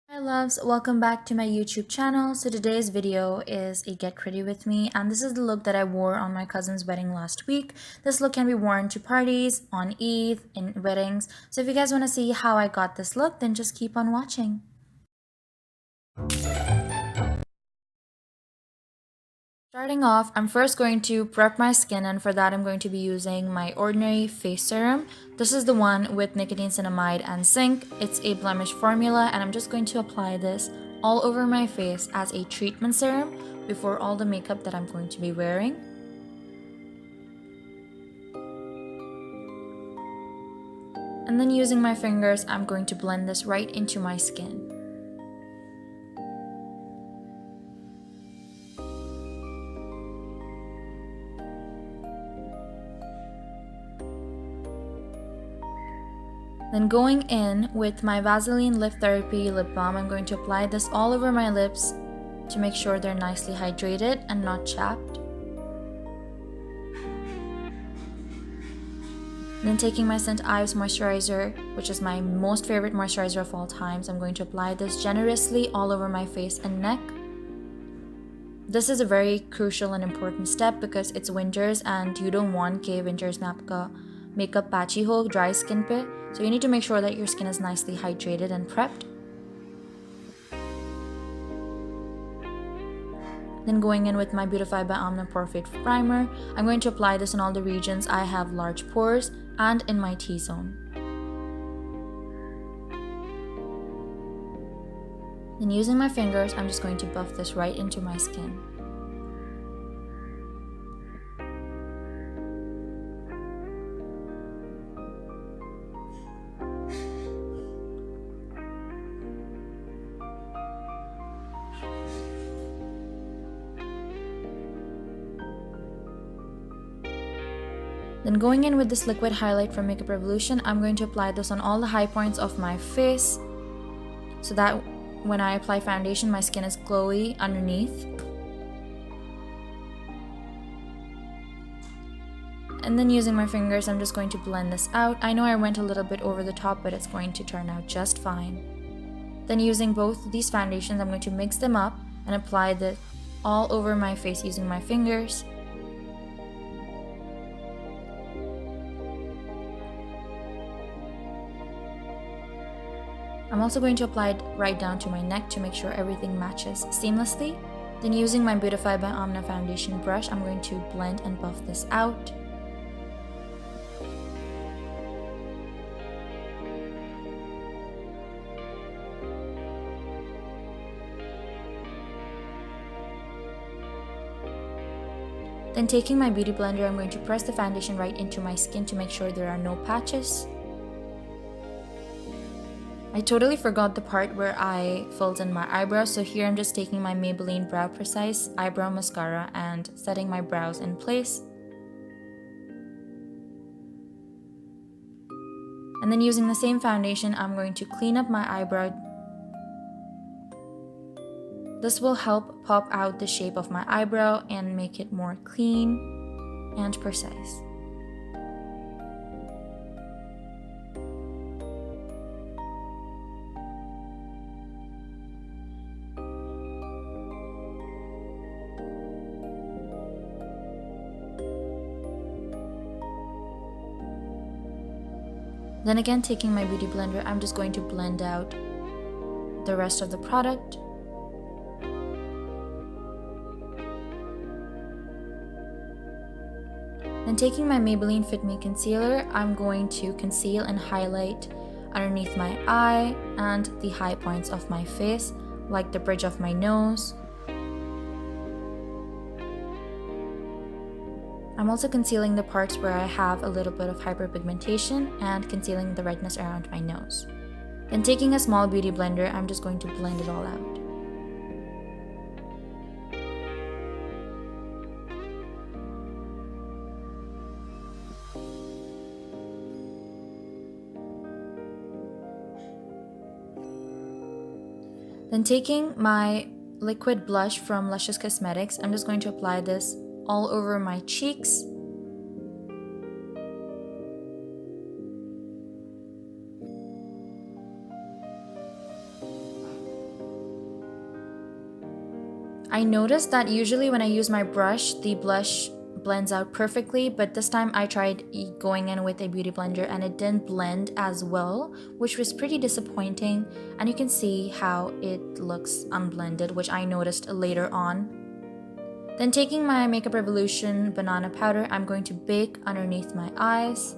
Hi loves, welcome back to my YouTube channel. So today's video is a get ready with me, and this is the look that I wore on my cousin's wedding last week. This look can be worn to parties, on Eve, in weddings. So if you guys want to see how I got this look, then just keep on watching. Starting off, I'm first going to prep my skin, and for that I'm going to be using my ordinary face serum. This is the one with niacinamide and zinc. It's a blemish formula, and I'm just going to apply this all over my face as a treatment serum before all the makeup that I'm going to be wearing. And then using my fingers, I'm going to blend this right into my skin. Then going in with my Vaseline Lip Therapy Lip Balm, I'm going to apply this all over my lips to make sure they're nicely hydrated and not chapped. Then taking my scent Ives moisturizer, which is my most favorite moisturizer of all times, I'm going to apply this generously all over my face and neck. This is a very crucial and important step because it's winters and you don't want ke winters mein aapka makeup patchy ho dry skin pe. So you need to make sure that your skin is nicely hydrated and prepped. Then going in with my Beautifybyamna porfade primer, I'm going to apply this in all the regions I have large pores and in my T-zone. Then using my fingers, I'm just going to buff this right into my skin. Then going in with this liquid highlight from Makeuprevolution, I'm going to apply this on all the high points of my face so that when I apply foundation, my skin is glowy underneath. And then using my fingers, I'm just going to blend this out. I know I went a little bit over the top, but it's going to turn out just fine. Then using both these foundations, I'm going to mix them up and apply this all over my face using my fingers. I'm also going to apply it right down to my neck to make sure everything matches seamlessly. Then using my Beautifybyamna foundation brush, I'm going to blend and buff this out. Then taking my beauty blender, I'm going to press the foundation right into my skin to make sure there are no patches. I totally forgot the part where I filled in my eyebrows, so here I'm just taking my Maybelline Brow Precise Eyebrow Mascara and setting my brows in place. And then using the same foundation, I'm going to clean up my eyebrow. This will help pop out the shape of my eyebrow and make it more clean and precise. Then again, taking my beauty blender, I'm just going to blend out the rest of the product. Then taking my Maybelline Fit Me Concealer, I'm going to conceal and highlight underneath my eye and the high points of my face, like the bridge of my nose. I'm also concealing the parts where I have a little bit of hyperpigmentation and concealing the redness around my nose. Then taking a small beauty blender, I'm just going to blend it all out. Then taking my liquid blush from Luscious Cosmetics, I'm just going to apply this all over my cheeks. I noticed that usually when I use my brush, the blush blends out perfectly, but this time I tried going in with a beauty blender and it didn't blend as well, which was pretty disappointing. And you can see how it looks unblended, which I noticed later on. Then taking my Makeuprevolution banana powder, I'm going to bake underneath my eyes.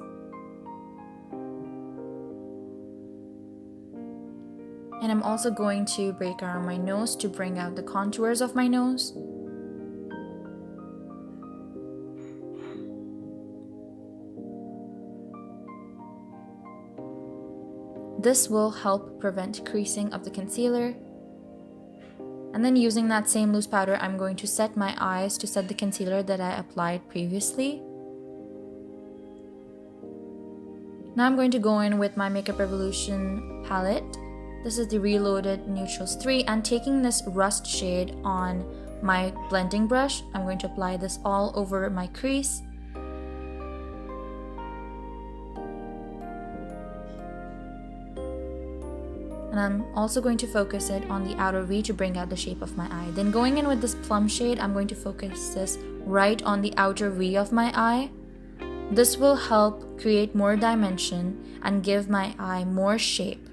And I'm also going to break around my nose to bring out the contours of my nose. This will help prevent creasing of the concealer. And then using that same loose powder, I'm going to set my eyes to set the concealer that I applied previously. Now I'm going to go in with my Makeuprevolution palette. This is the Reloaded Neutrals 3, and taking this rust shade on my blending brush, I'm going to apply this all over my crease. And I'm also going to focus it on the outer V to bring out the shape of my eye. Then going in with this plum shade, I'm going to focus this right on the outer V of my eye. This will help create more dimension and give my eye more shape.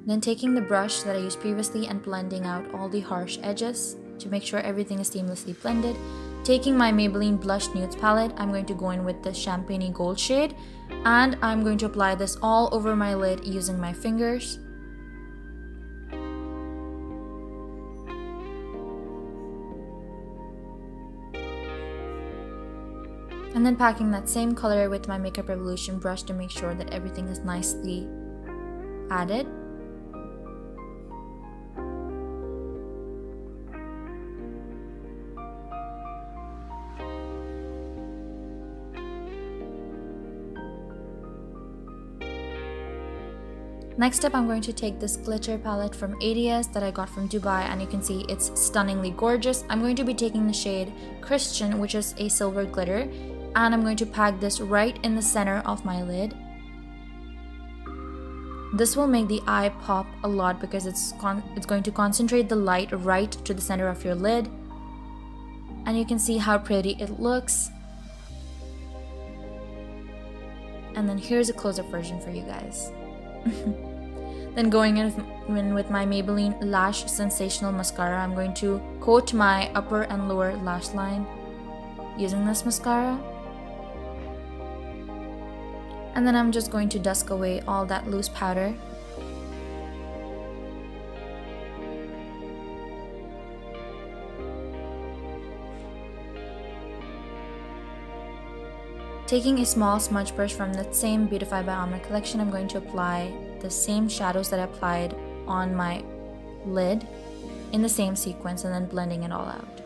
Then taking the brush that I used previously and blending out all the harsh edges to make sure everything is seamlessly blended. Taking my Maybelline Blush Nudes palette, I'm going to go in with the Champagne Gold shade and I'm going to apply this all over my lid using my fingers. And then packing that same color with my Makeuprevolution brush to make sure that everything is nicely added. Next up, I'm going to take this glitter palette from Ives that I got from Dubai, and you can see it's stunningly gorgeous. I'm going to be taking the shade Christian, which is a silver glitter, and I'm going to pack this right in the center of my lid. This will make the eye pop a lot because it's going to concentrate the light right to the center of your lid. And you can see how pretty it looks. And then here's a close-up version for you guys. Then going in with my Maybelline Lash Sensational Mascara, I'm going to coat my upper and lower lash line using this mascara. And then I'm just going to dusk away all that loose powder. Taking a small smudge brush from that same Beautifybyamna collection, I'm going to apply the same shadows that I applied on my lid in the same sequence and then blending it all out.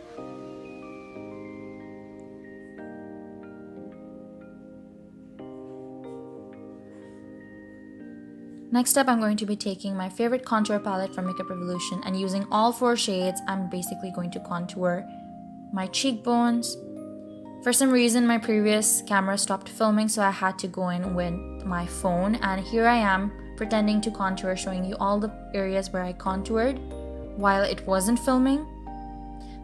Next up, I'm going to be taking my favorite contour palette from Makeuprevolution and using all 4 shades, I'm basically going to contour my cheekbones. For some reason, my previous camera stopped filming, so I had to go in with my phone, and here I am pretending to contour, showing you all the areas where I contoured while it wasn't filming.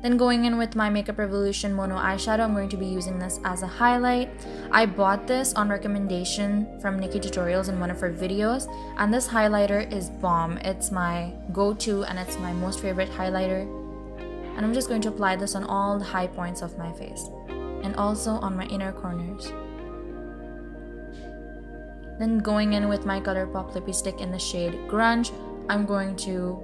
Then going in with my Makeuprevolution Mono eyeshadow, I'm going to be using this as a highlight. I bought this on recommendation from Nikki Tutorials in one of her videos, and this highlighter is bomb. It's my go-to and it's my most favorite highlighter. And I'm just going to apply this on all the high points of my face and also on my inner corners. Then going in with my Colourpop lippie stick in the shade Grunge, I'm going to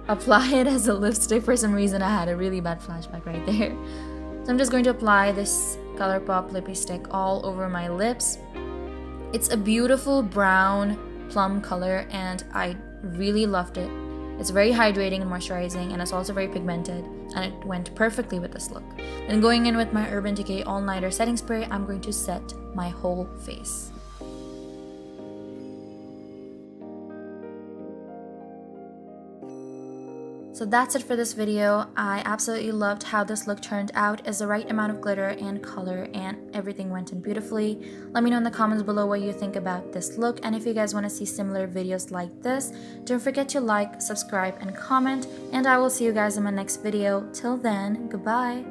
apply it as a lipstick. For some reason, I had a really bad flashback right there. So I'm just going to apply this Colourpop lippie stick all over my lips. It's a beautiful brown plum color and I really loved it. It's very hydrating and moisturizing, and it's also very pigmented, and it went perfectly with this look. Then going in with my Urban Decay All Nighter Setting Spray, I'm going to set my whole face. So So that's it for this video. I absolutely loved how this look turned out, as the right amount of glitter and color and everything went in beautifully. Let me know in the comments below what you think about this look, and if you guys want to see similar videos like this, don't forget to like, subscribe, and comment, and I will see you guys in my next video. Till then, goodbye!